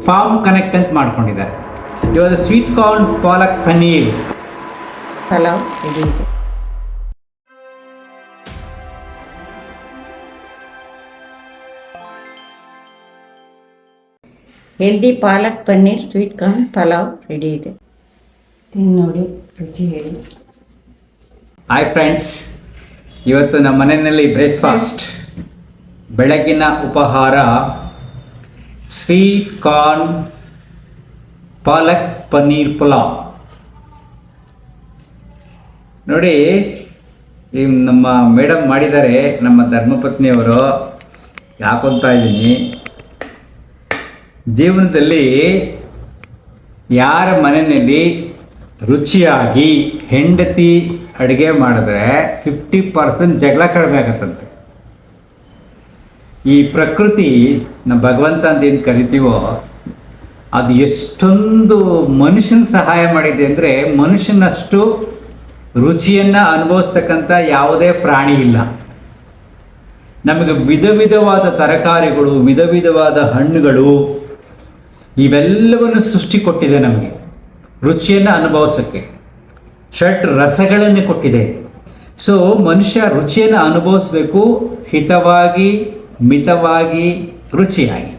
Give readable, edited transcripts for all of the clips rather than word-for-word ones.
Form connect ಅಂತ ಮಾಡ್ಕೊಂಡಿದ್ದಾರೆ. ಇವಾಗ sweet corn palak paneer pulao ready ಇದೆ. Healthy palak paneer sweet corn pulao ready ಇದೆ. ತಿಂದು ನೋಡಿ, ರುಚಿ ಹೇಳಿ. ಹಾಯ್ ಫ್ರೆಂಡ್ಸ್, ಇವತ್ತು ನಮ್ಮ ಮನೆಯಲ್ಲಿ ಬ್ರೇಕ್ಫಾಸ್ಟ್, ಬೆಳಗಿನ ಉಪಹಾರ ಸ್ವೀಟ್ ಕಾರ್ನ್ ಪಾಲಕ್ ಪನ್ನೀರ್ ಪುಲಾವ್. ನೋಡಿ, ನಮ್ಮ ಮೇಡಮ್ ಮಾಡಿದ್ದಾರೆ, ನಮ್ಮ ಧರ್ಮಪತ್ನಿಯವರು. ಯಾಕೊಂತ ಇದ್ದೀನಿ, ಜೀವನದಲ್ಲಿ ಯಾರ ಮನೆಯಲ್ಲಿ ರುಚಿಯಾಗಿ ಹೆಂಡತಿ ಅಡುಗೆ ಮಾಡಿದ್ರೆ 50% ಜಗಳ ಕಡಿಮೆ. ಈ ಪ್ರಕೃತಿ ನಮ್ಮ ಭಗವಂತ ಅಂತ ಏನು ಕರಿತೀವೋ ಅದು ಎಷ್ಟೊಂದು ಮನುಷ್ಯನ ಸಹಾಯ ಮಾಡಿದೆ ಅಂದರೆ, ಮನುಷ್ಯನಷ್ಟು ರುಚಿಯನ್ನು ಅನುಭವಿಸ್ತಕ್ಕಂಥ ಯಾವುದೇ ಪ್ರಾಣಿ ಇಲ್ಲ. ನಮಗೆ ವಿಧ ವಿಧವಾದ ತರಕಾರಿಗಳು, ವಿಧ ವಿಧವಾದ ಹಣ್ಣುಗಳು ಇವೆಲ್ಲವನ್ನು ಸೃಷ್ಟಿ ಕೊಟ್ಟಿದೆ. ನಮಗೆ ರುಚಿಯನ್ನು ಅನುಭವಿಸೋಕ್ಕೆ ಷಟ್ ರಸಗಳನ್ನು ಕೊಟ್ಟಿದೆ. ಸೊ ಮನುಷ್ಯ ರುಚಿಯನ್ನು ಅನುಭವಿಸ್ಬೇಕು, ಹಿತವಾಗಿ, ಮಿತವಾಗಿ, ರುಚಿಯಾಗಿ.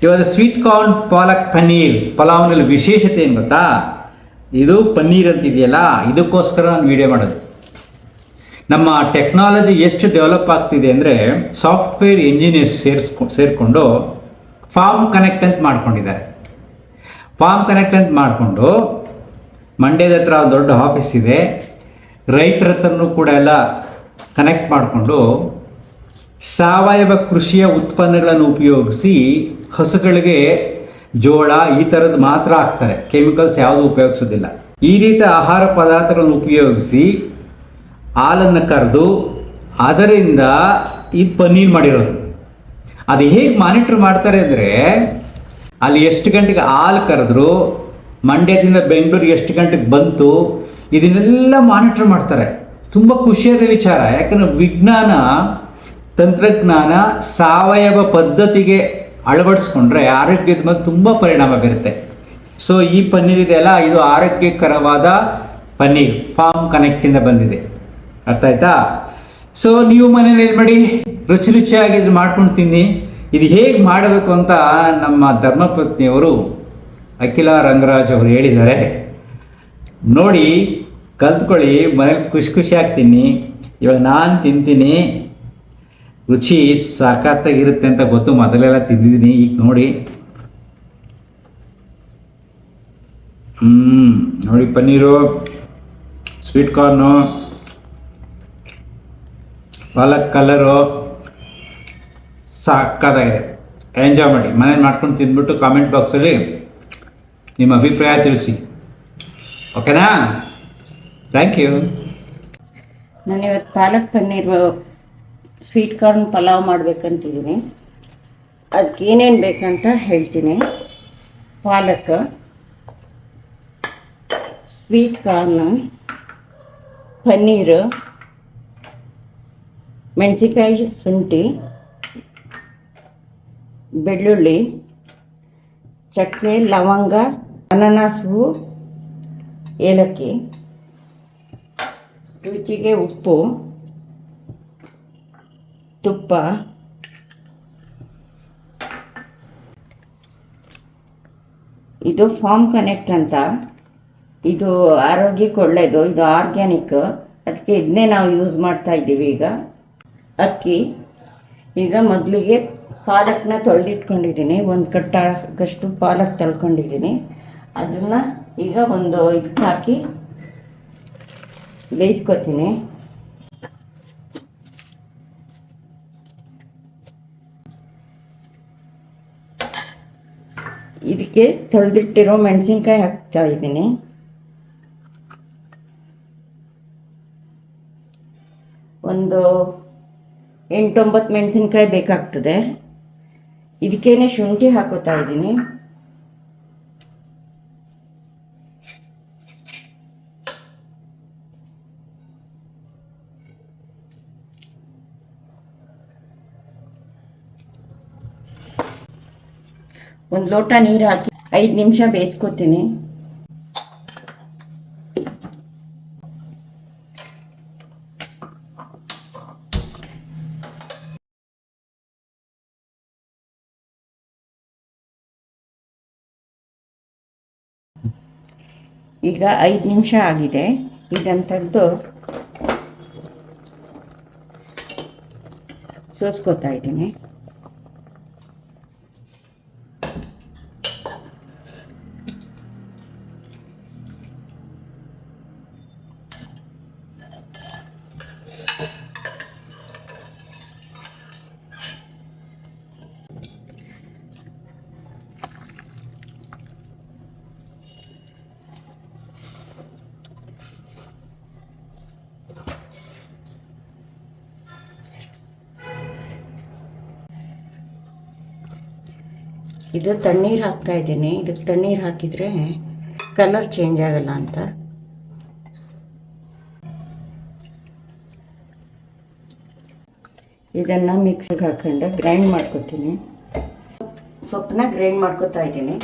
ಇವಾಗ ಸ್ವೀಟ್ ಕಾರ್ನ್ ಪಾಲಕ್ ಪನ್ನೀರ್ ಪಲಾವ್ನಲ್ಲಿ ವಿಶೇಷತೆ ಏನು ಗೊತ್ತಾ? ಇದು ಪನ್ನೀರ್ ಅಂತಿದೆಯಲ್ಲ, ಇದಕ್ಕೋಸ್ಕರ ನಾನು ವಿಡಿಯೋ ಮಾಡೋದು. ನಮ್ಮ ಟೆಕ್ನಾಲಜಿ ಎಷ್ಟು ಡೆವಲಪ್ ಆಗ್ತಿದೆ ಅಂದರೆ, ಸಾಫ್ಟ್ವೇರ್ ಇಂಜಿನಿಯರ್ಸ್ ಸೇರಿಕೊಂಡು ಫಾರ್ಮ್ ಕನೆಕ್ಟ್ ಅಂತ ಮಾಡ್ಕೊಂಡಿದ್ದಾರೆ. ಫಾರ್ಮ್ ಕನೆಕ್ಟ್ ಅಂತ ಮಾಡಿಕೊಂಡು ಮಂಡ್ಯದ ಹತ್ರ ಒಂದು ದೊಡ್ಡ ಆಫೀಸ್ ಇದೆ. ರೈತರ ಹತ್ರನೂ ಕೂಡ ಎಲ್ಲ ಕನೆಕ್ಟ್ ಮಾಡಿಕೊಂಡು ಸಾವಯವ ಕೃಷಿಯ ಉತ್ಪನ್ನಗಳನ್ನು ಉಪಯೋಗಿಸಿ ಹಸುಗಳಿಗೆ ಜೋಳ ಈ ಥರದ್ದು ಮಾತ್ರ ಹಾಕ್ತಾರೆ, ಕೆಮಿಕಲ್ಸ್ ಯಾವುದು ಉಪಯೋಗಿಸೋದಿಲ್ಲ. ಈ ರೀತಿ ಆಹಾರ ಪದಾರ್ಥಗಳನ್ನು ಉಪಯೋಗಿಸಿ ಹಾಲನ್ನು ಕರೆದು ಅದರಿಂದ ಇದು ಪನ್ನೀರ್ ಮಾಡಿರೋದು. ಅದು ಹೇಗೆ ಮಾನಿಟ್ರ್ ಮಾಡ್ತಾರೆ ಅಂದರೆ, ಅಲ್ಲಿ ಎಷ್ಟು ಗಂಟೆಗೆ ಹಾಲು ಕರೆದ್ರು, ಮಂಡ್ಯದಿಂದ ಬೆಂಗಳೂರಿಗೆ ಎಷ್ಟು ಗಂಟೆಗೆ ಬಂತು, ಇದನ್ನೆಲ್ಲ ಮಾನಿಟ್ರ್ ಮಾಡ್ತಾರೆ. ತುಂಬ ಖುಷಿಯಾದ ವಿಚಾರ. ಯಾಕಂದರೆ ವಿಜ್ಞಾನ, ತಂತ್ರಜ್ಞಾನ ಸಾವಯವ ಪದ್ಧತಿಗೆ ಅಳವಡಿಸ್ಕೊಂಡ್ರೆ ಆರೋಗ್ಯದ ಮೇಲೆ ತುಂಬ ಪರಿಣಾಮ ಬೀರುತ್ತೆ. ಸೊ ಈ ಪನ್ನೀರ್ ಇದೆಯಲ್ಲ, ಇದು ಆರೋಗ್ಯಕರವಾದ ಪನ್ನೀರ್ ಫಾರ್ಮ್ ಕನೆಕ್ಟಿಂದ ಬಂದಿದೆ. ಅರ್ಥ ಆಯ್ತಾ? ಸೊ ನೀವು ಮನೇಲಿ ಏನು ಮಾಡಿ, ರುಚಿ ರುಚಿಯಾಗಿದ್ದು ಮಾಡ್ಕೊಂಡು ತಿನ್ನಿ. ಇದು ಹೇಗೆ ಮಾಡಬೇಕು ಅಂತ ನಮ್ಮ ಧರ್ಮಪತ್ನಿಯವರು ಅಖಿಲ ರಂಗರಾಜ್ ಅವರು ಹೇಳಿದ್ದಾರೆ. ನೋಡಿ, ಕಲ್ತ್ಕೊಳ್ಳಿ, ಮನೇಲಿ ಖುಷಿ ಖುಷಿಯಾಗಿ ತಿನ್ನಿ. ಇವಾಗ ನಾನು ತಿಂತೀನಿ, ರುಚಿ ಸಖತ್ತಾಗಿರುತ್ತೆ ಅಂತ ಗೊತ್ತು, ಮೊದಲೆಲ್ಲ ತಿಂದಿದ್ದೀನಿ. ಈಗ ನೋಡಿ, ನೋಡಿ ಪನ್ನೀರು, ಸ್ವೀಟ್ ಕಾರ್ನು, ಪಾಲಕ್ ಕಲರು ಸಖತ್ತಾಗಿದೆ. ಎಂಜಾಯ್ ಮಾಡಿ, ಮನೇಲಿ ಮಾಡ್ಕೊಂಡು ತಿಂದ್ಬಿಟ್ಟು ಕಾಮೆಂಟ್ ಬಾಕ್ಸಲ್ಲಿ ನಿಮ್ಮ ಅಭಿಪ್ರಾಯ ತಿಳಿಸಿ. ಓಕೆನಾ? Thank you. ನಾನಿವತ್ತು ಪಾಲಕ್ ಪನ್ನೀರ್ ಸ್ವೀಟ್ ಕಾರ್ನ್ ಪಲಾವ್ ಮಾಡಬೇಕಂತಿದ್ದೀನಿ. ಅದಕ್ಕೆ ಏನೇನು ಬೇಕಂತ ಹೇಳ್ತೀನಿ. ಪಾಲಕ್, ಸ್ವೀಟ್ ಕಾರ್ನ್, ಪನ್ನೀರು, ಮೆಣಸಿನ್ಕಾಯಿ, ಶುಂಠಿ, ಬೆಳ್ಳುಳ್ಳಿ, ಚಕ್ಕೆ, ಲವಂಗ, ಅನಾನಸ್ ಹೂವು, ಏಲಕ್ಕಿ, ರುಚಿಗೆ ಉಪ್ಪು, ತುಪ್ಪ, ಇದು ಫಾರ್ಮ್ ಕನೆಕ್ಟ್ ಅಂತ. ಇದು ಆರೋಗ್ಯಕ್ಕೆ ಒಳ್ಳೆಯದು, ಇದು ಆರ್ಗ್ಯಾನಿಕ್. ಅದಕ್ಕೆ ಇದನ್ನೇ ನಾವು ಯೂಸ್ ಮಾಡ್ತಾ ಇದ್ದೀವಿ. ಈಗ ಅಕ್ಕಿ, ಈಗ ಮೊದಲಿಗೆ ಪಾಲಕ್ನ ತೊಳೆದಿಟ್ಕೊಂಡಿದ್ದೀನಿ. ಒಂದು ಕಟ್ಟಾಗಷ್ಟು ಪಾಲಕ್ ತೊಳ್ಕೊಂಡಿದ್ದೀನಿ. ಅದನ್ನು ಈಗ ಒಂದು ಇದಕ್ಕೆ ಹಾಕಿ ಬೇಯಿಸ್ಕೊತೀನಿ. ಇದಕ್ಕೆ ತೊಳೆದಿಟ್ಟಿರೋ ಮೆಣಸಿನ್ಕಾಯಿ ಹಾಕ್ತಾ ಇದ್ದೀನಿ. ಒಂದು 8-9 ಮೆಣಸಿನ್ಕಾಯಿ ಬೇಕಾಗ್ತದೆ. ಇದಕ್ಕೇನೆ ಶುಂಠಿ ಹಾಕೋತಾ ಇದ್ದೀನಿ. ಒಂದು ಲೋಟ ನೀರು ಹಾಕಿ 5 ನಿಮಿಷ ಬೇಯಿಸ್ಕೊತೀನಿ. ಈಗ 5 ನಿಮಿಷ ಆಗಿದೆ. ಇದನ್ನು ತೆಗೆದು ಸೋಸ್ಕೋತಾ ಇದ್ದೀನಿ. ಇದು ತಣ್ಣೀರು ಹಾಕ್ತಾ ಇದ್ದೀನಿ. ಇದಕ್ಕೆ ತಣ್ಣೀರು ಹಾಕಿದರೆ ಕಲರ್ ಚೇಂಜ್ ಆಗಲ್ಲ ಅಂತ. ಇದನ್ನು ಮಿಕ್ಸಿಗೆ ಹಾಕೊಂಡು ಗ್ರೈಂಡ್ ಮಾಡ್ಕೊತೀನಿ. ಸೊಪ್ಪನ್ನ ಗ್ರೈಂಡ್ ಮಾಡ್ಕೊತಾ ಇದ್ದೀನಿ.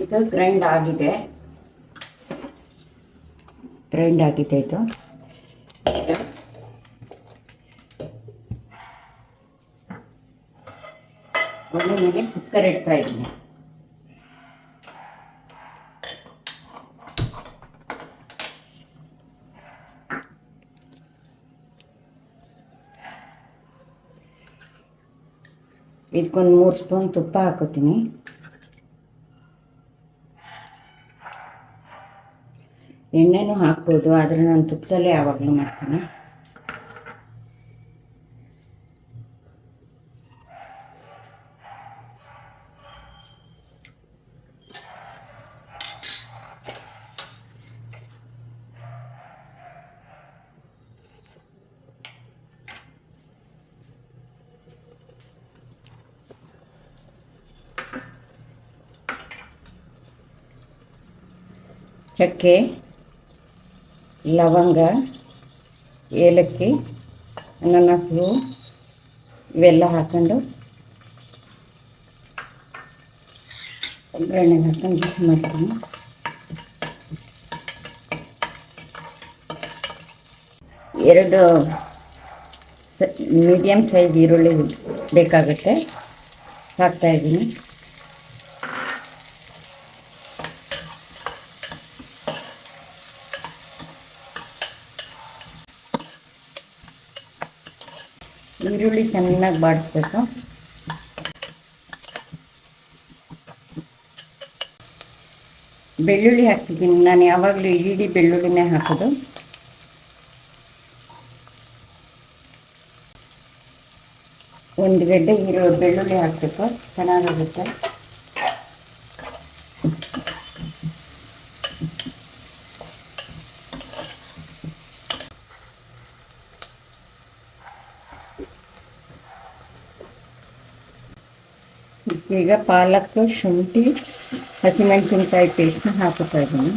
ಇದು ಗ್ರೈಂಡ್ ಆಗಿದೆ ಇದು. ಒಳ್ಳೆ ಮೇಲೆ ಕುಕ್ಕರ್ ಇಡ್ತಾ ಇದ್ದೀನಿ. ಇದಕ್ಕೊಂದು 3 ಸ್ಪೂನ್ ತುಪ್ಪ ಹಾಕೋತೀನಿ. ಎಣ್ಣೆನೂ ಹಾಕ್ಬೋದು, ಆದರೆ ನಾನು ತುಪ್ಪದಲ್ಲೇ ಯಾವಾಗಲೂ ಮಾಡ್ತೀನಿ. ಚಕ್ಕೆ, ಲವಂಗ, ಏಲಕ್ಕಿ, ಅನಾನಸು ಇವೆಲ್ಲ ಹಾಕೊಂಡು ಒಗ್ಗರಣೆಗೆ ಹಾಕೊಂಡು ಮಿಕ್ಸ್ ಮಾಡ್ತೀನಿ. ಎರಡು ಮೀಡಿಯಮ್ ಸೈಜ್ ಈರುಳ್ಳಿ ಬೇಕಾಗುತ್ತೆ, ಹಾಕ್ತಾಯಿದ್ದೀನಿ. ಈರುಳ್ಳಿ ಚೆನ್ನಾಗಿ ಬಾಡಿಸ್ಬೇಕು. ಬೆಳ್ಳುಳ್ಳಿ ಹಾಕ್ತಿದ್ದೀನಿ. ನಾನು ಯಾವಾಗಲೂ ಇಡೀ ಬೆಳ್ಳುಳ್ಳಿನೇ ಹಾಕೋದು. ಒಂದು ಗಡ್ಡೆ ಬೆಳ್ಳುಳ್ಳಿ ಹಾಕಬೇಕು, ಚೆನ್ನಾಗಿರುತ್ತೆ. ಈಗ ಪಾಲಕ್, ಶುಂಠಿ, ಹಸಿಮೆಣಸಿನ್ಕಾಯಿ ಪೇಸ್ಟ್ನ ಹಾಕುತ್ತಾ ಇದ್ದೀನಿ.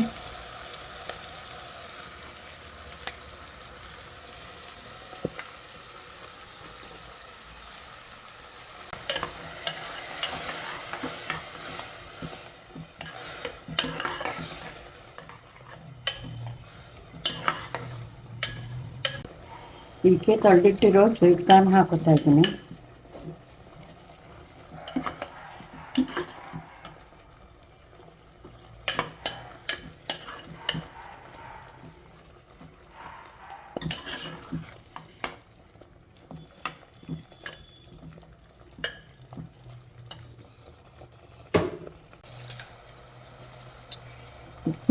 ಇದಕ್ಕೆ ತೊಳೆದಿಟ್ಟಿರೋ ಸ್ವೀಟ್ ಕಾರ್ನ್ ಹಾಕುತ್ತಾ ಇದ್ದೀನಿ.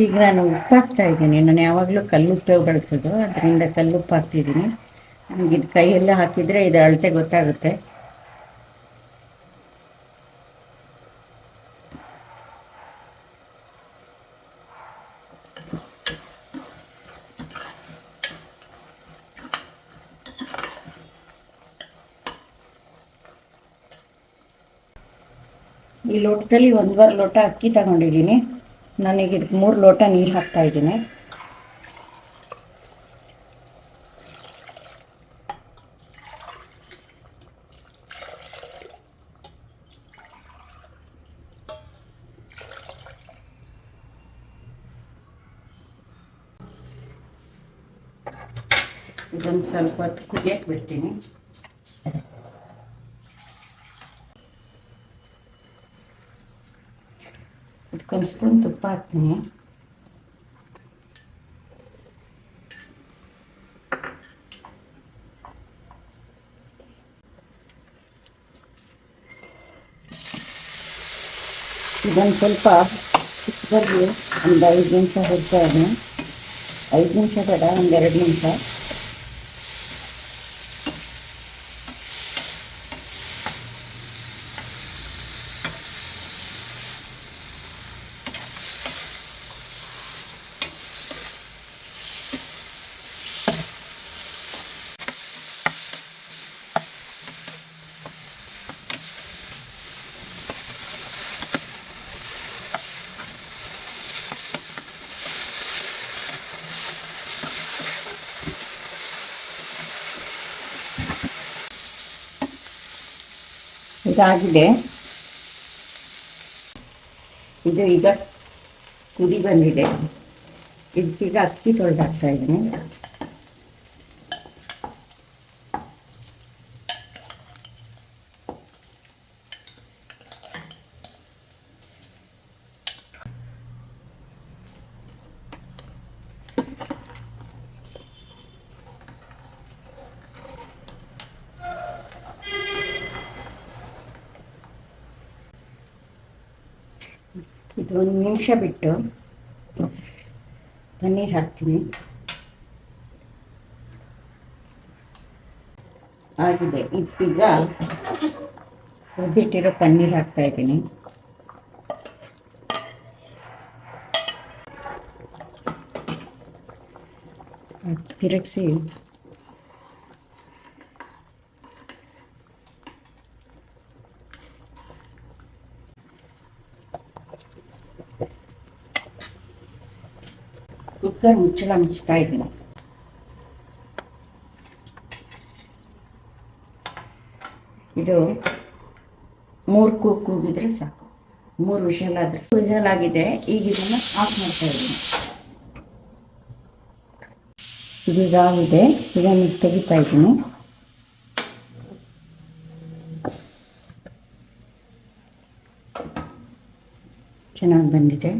ಈಗ ನಾನು ಉಪ್ಪು ಹಾಕ್ತಾ ಇದ್ದೀನಿ. ನಾನು ಯಾವಾಗಲೂ ಕಲ್ಲುಪ್ಪೇ ಬಳಸೋದು, ಅದರಿಂದ ಕಲ್ಲುಪ್ಪು ಹಾಕ್ತಿದ್ದೀನಿ. ನನಗೆ ಇದು ಕೈಯೆಲ್ಲ ಹಾಕಿದರೆ ಇದು ಅಳತೆ ಗೊತ್ತಾಗುತ್ತೆ. ಈ ಲೋಟದಲ್ಲಿ 1.25 ಲೋಟ ಅಕ್ಕಿ ತಗೊಂಡಿದ್ದೀನಿ. ನಾನೀಗ ಇದಕ್ಕೆ 3 ಲೋಟ ನೀರು ಹಾಕ್ತಾ ಇದ್ದೀನಿ. ಇದನ್ನು ಸ್ವಲ್ಪ ಹೊತ್ತು ಕುದಿಯಕ್ಕೆ ಬಿಡ್ತೀನಿ. ಇದಕ್ಕೊಂದು ಸ್ಪೂನ್ ತುಪ್ಪ ಹಾಕ್ತೀನಿ. ಇದನ್ನು ಸ್ವಲ್ಪ ಕುಕ್ಕರ್ಗೆ ಒಂದು 5 ನಿಮಿಷ ಬಿಡ್ತಾ ಇದ್ದೀನಿ. 5 ನಿಮಿಷ ಬೇಡ, ಒಂದು 2 ನಿಮಿಷ. ಇದಾಗಿದೆ. ಇದು ಈಗ ಕುದಿ ಬಂದಿದೆ. ಇದಕ್ಕೀಗ ಅಕ್ಕಿ ತೊಳೆದು ಹಾಕ್ತಾ ಇದ್ದೀನಿ. ಇದು 1 ನಿಮಿಷ ಬಿಟ್ಟು ಪನ್ನೀರ್ ಹಾಕ್ತೀನಿ. ಆಗಿದೆ. ಇದೀಗ ಹುರಿದಿಟ್ಟಿರೋ ಪನ್ನೀರ್ ಹಾಕ್ತಾ ಇದ್ದೀನಿ. ತಿರುಗಿಸಿ ಕುಕ್ಕರ್ ಮುಚ್ಚಳ ಮುಚ್ತಾ ಇದ್ದೀನಿ. ಇದು 3 ಕೂಗಿದ್ರೆ ಸಾಕು. 3 ವಿಷಲ್ ಆದರೆ ವಿಷಲ್ ಆಗಿದೆ. ಈಗ ಇದನ್ನು ಆಫ್ ಮಾಡ್ತಾ ಇದ್ದೀನಿ. ಇದೀಗ ಆಗಿದೆ. ಇದನ್ನು ತೆಗಿತಾ ಇದ್ದೀನಿ. ಚೆನ್ನಾಗಿ ಬಂದಿದೆ.